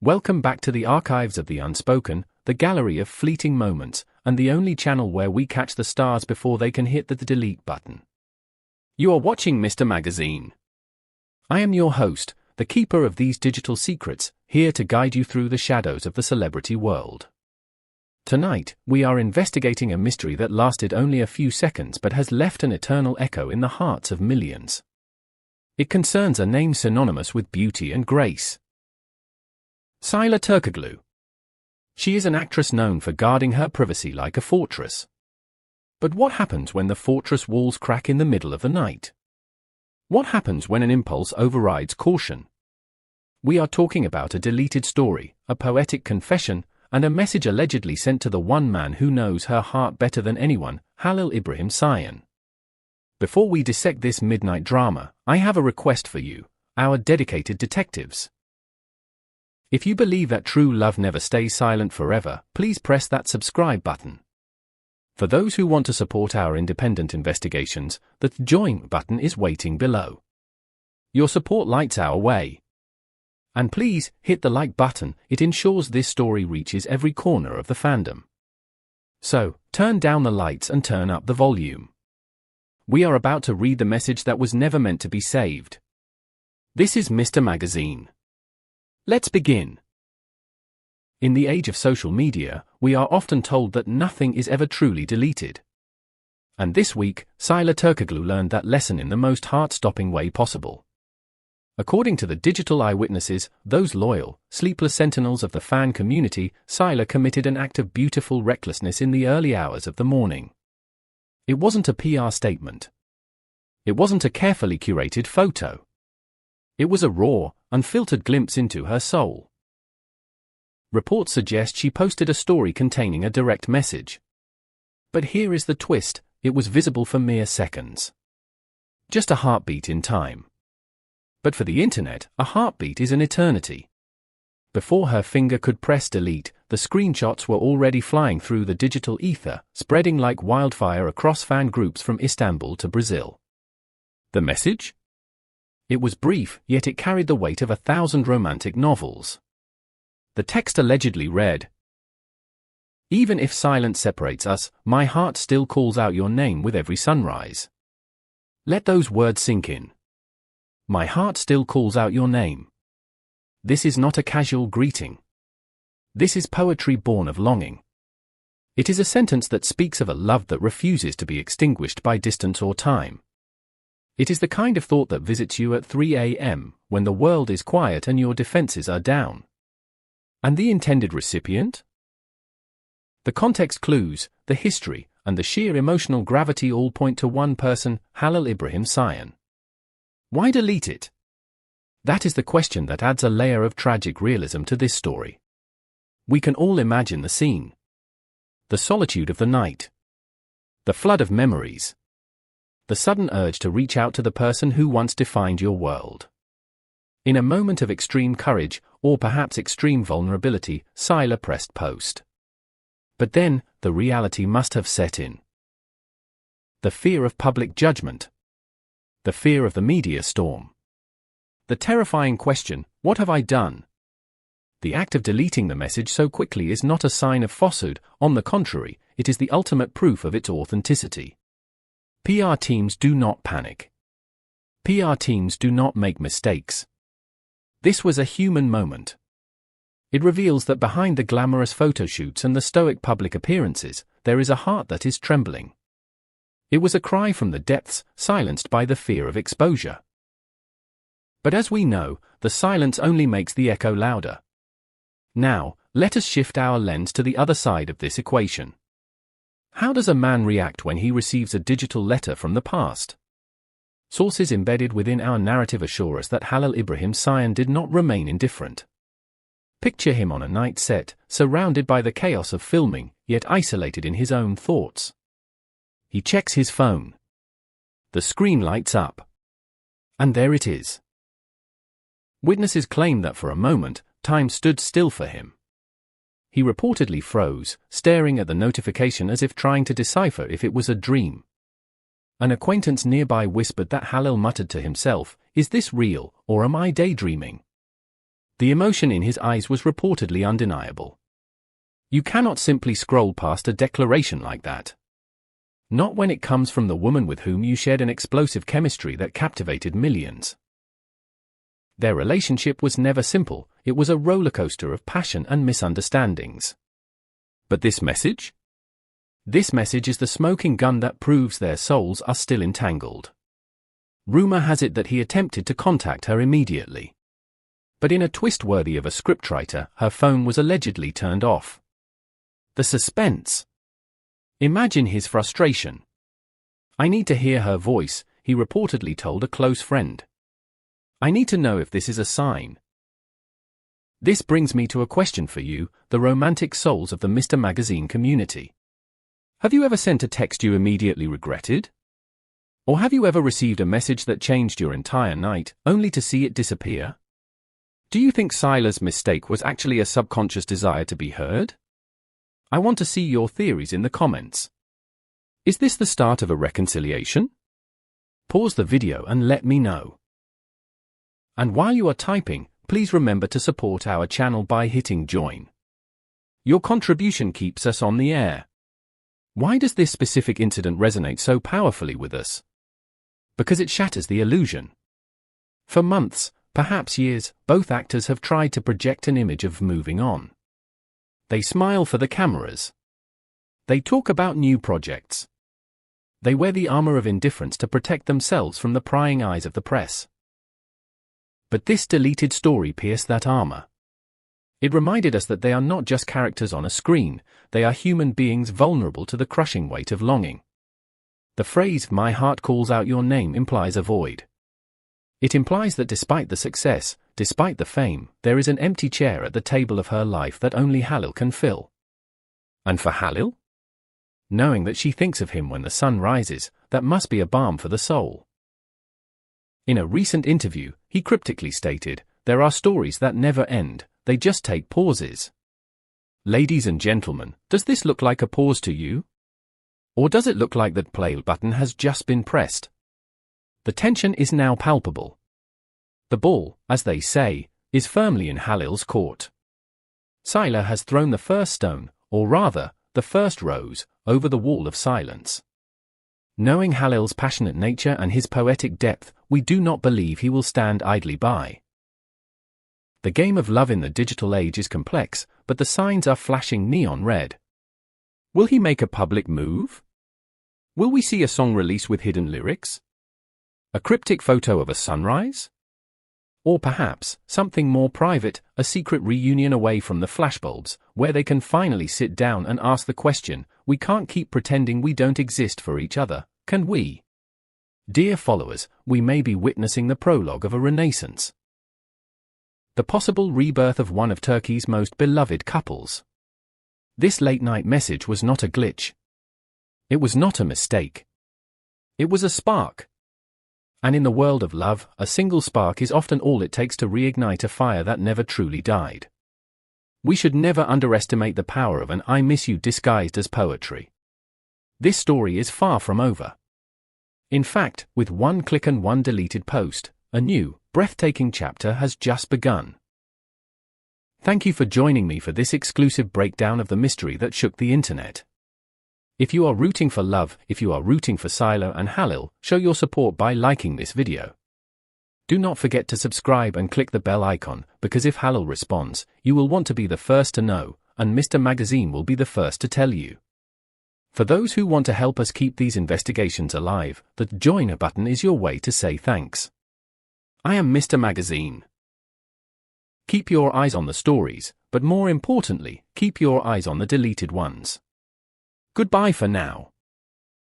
Welcome back to the archives of the unspoken, the gallery of fleeting moments, and the only channel where we catch the stars before they can hit the delete button. You are watching Mr. Magazine. I am your host, the keeper of these digital secrets, here to guide you through the shadows of the celebrity world. Tonight, we are investigating a mystery that lasted only a few seconds but has left an eternal echo in the hearts of millions. It concerns a name synonymous with beauty and grace. Sıla Türkoğlu. She is an actress known for guarding her privacy like a fortress. But what happens when the fortress walls crack in the middle of the night? What happens when an impulse overrides caution? We are talking about a deleted story, a poetic confession, and a message allegedly sent to the one man who knows her heart better than anyone, Halil İbrahim Ceyhan. Before we dissect this midnight drama, I have a request for you, our dedicated detectives. If you believe that true love never stays silent forever, please press that subscribe button. For those who want to support our independent investigations, the join button is waiting below. Your support lights our way. And please, hit the like button, it ensures this story reaches every corner of the fandom. So, turn down the lights and turn up the volume. We are about to read the message that was never meant to be saved. This is Mr. Magazine. Let's begin. In the age of social media, we are often told that nothing is ever truly deleted. And this week, Sıla Türkoğlu learned that lesson in the most heart-stopping way possible. According to the digital eyewitnesses, those loyal, sleepless sentinels of the fan community, Sıla committed an act of beautiful recklessness in the early hours of the morning. It wasn't a PR statement. It wasn't a carefully curated photo. It was a raw, unfiltered glimpse into her soul. Reports suggest she posted a story containing a direct message. But here is the twist, it was visible for mere seconds. Just a heartbeat in time. But for the internet, a heartbeat is an eternity. Before her finger could press delete, the screenshots were already flying through the digital ether, spreading like wildfire across fan groups from Istanbul to Brazil. The message? It was brief, yet it carried the weight of 1,000 romantic novels. The text allegedly read, "Even if silence separates us, my heart still calls out your name with every sunrise." Let those words sink in. My heart still calls out your name. This is not a casual greeting. This is poetry born of longing. It is a sentence that speaks of a love that refuses to be extinguished by distance or time. It is the kind of thought that visits you at 3 a.m., when the world is quiet and your defenses are down. And the intended recipient? The context clues, the history, and the sheer emotional gravity all point to one person, Halil İbrahim Ceyhan. Why delete it? That is the question that adds a layer of tragic realism to this story. We can all imagine the scene. The solitude of the night. The flood of memories. The sudden urge to reach out to the person who once defined your world. In a moment of extreme courage, or perhaps extreme vulnerability, Sıla pressed post. But then, the reality must have set in. The fear of public judgment. The fear of the media storm. The terrifying question, what have I done? The act of deleting the message so quickly is not a sign of falsehood, on the contrary, it is the ultimate proof of its authenticity. PR teams do not panic. PR teams do not make mistakes. This was a human moment. It reveals that behind the glamorous photoshoots and the stoic public appearances, there is a heart that is trembling. It was a cry from the depths, silenced by the fear of exposure. But as we know, the silence only makes the echo louder. Now, let us shift our lens to the other side of this equation. How does a man react when he receives a digital letter from the past? Sources embedded within our narrative assure us that Halil İbrahim Ceyhan did not remain indifferent. Picture him on a night set, surrounded by the chaos of filming, yet isolated in his own thoughts. He checks his phone. The screen lights up. And there it is. Witnesses claim that for a moment, time stood still for him. He reportedly froze, staring at the notification as if trying to decipher if it was a dream. An acquaintance nearby whispered that Halil muttered to himself, "Is this real, or am I daydreaming?" The emotion in his eyes was reportedly undeniable. You cannot simply scroll past a declaration like that. Not when it comes from the woman with whom you shared an explosive chemistry that captivated millions. Their relationship was never simple, it was a rollercoaster of passion and misunderstandings. But this message? This message is the smoking gun that proves their souls are still entangled. Rumor has it that he attempted to contact her immediately. But in a twist worthy of a scriptwriter, her phone was allegedly turned off. The suspense. Imagine his frustration. I need to hear her voice, he reportedly told a close friend. I need to know if this is a sign. This brings me to a question for you, the romantic souls of the Mr. Magazine community. Have you ever sent a text you immediately regretted? Or have you ever received a message that changed your entire night, only to see it disappear? Do you think Syla's mistake was actually a subconscious desire to be heard? I want to see your theories in the comments. Is this the start of a reconciliation? Pause the video and let me know. And while you are typing, please remember to support our channel by hitting join. Your contribution keeps us on the air. Why does this specific incident resonate so powerfully with us? Because it shatters the illusion. For months, perhaps years, both actors have tried to project an image of moving on. They smile for the cameras. They talk about new projects. They wear the armor of indifference to protect themselves from the prying eyes of the press. But this deleted story pierced that armor. It reminded us that they are not just characters on a screen, they are human beings vulnerable to the crushing weight of longing. The phrase, "my heart calls out your name," implies a void. It implies that despite the success, despite the fame, there is an empty chair at the table of her life that only Halil can fill. And for Halil? Knowing that she thinks of him when the sun rises, that must be a balm for the soul. In a recent interview, he cryptically stated, "There are stories that never end, they just take pauses." Ladies and gentlemen, does this look like a pause to you? Or does it look like that play button has just been pressed? The tension is now palpable. The ball, as they say, is firmly in Halil's court. Syla has thrown the first stone, or rather, the first rose, over the wall of silence. Knowing Halil's passionate nature and his poetic depth, we do not believe he will stand idly by. The game of love in the digital age is complex, but the signs are flashing neon red. Will he make a public move? Will we see a song release with hidden lyrics? A cryptic photo of a sunrise? Or perhaps, something more private, a secret reunion away from the flashbulbs, where they can finally sit down and ask the question, we can't keep pretending we don't exist for each other, can we? Dear followers, we may be witnessing the prologue of a renaissance. The possible rebirth of one of Turkey's most beloved couples. This late-night message was not a glitch. It was not a mistake. It was a spark. And in the world of love, a single spark is often all it takes to reignite a fire that never truly died. We should never underestimate the power of an "I miss you" disguised as poetry. This story is far from over. In fact, with one click and one deleted post, a new, breathtaking chapter has just begun. Thank you for joining me for this exclusive breakdown of the mystery that shook the internet. If you are rooting for love, if you are rooting for Syla and Halil, show your support by liking this video. Do not forget to subscribe and click the bell icon, because if Halil responds, you will want to be the first to know, and Mr. Magazine will be the first to tell you. For those who want to help us keep these investigations alive, the join button is your way to say thanks. I am Mr. Magazine. Keep your eyes on the stories, but more importantly, keep your eyes on the deleted ones. Goodbye for now.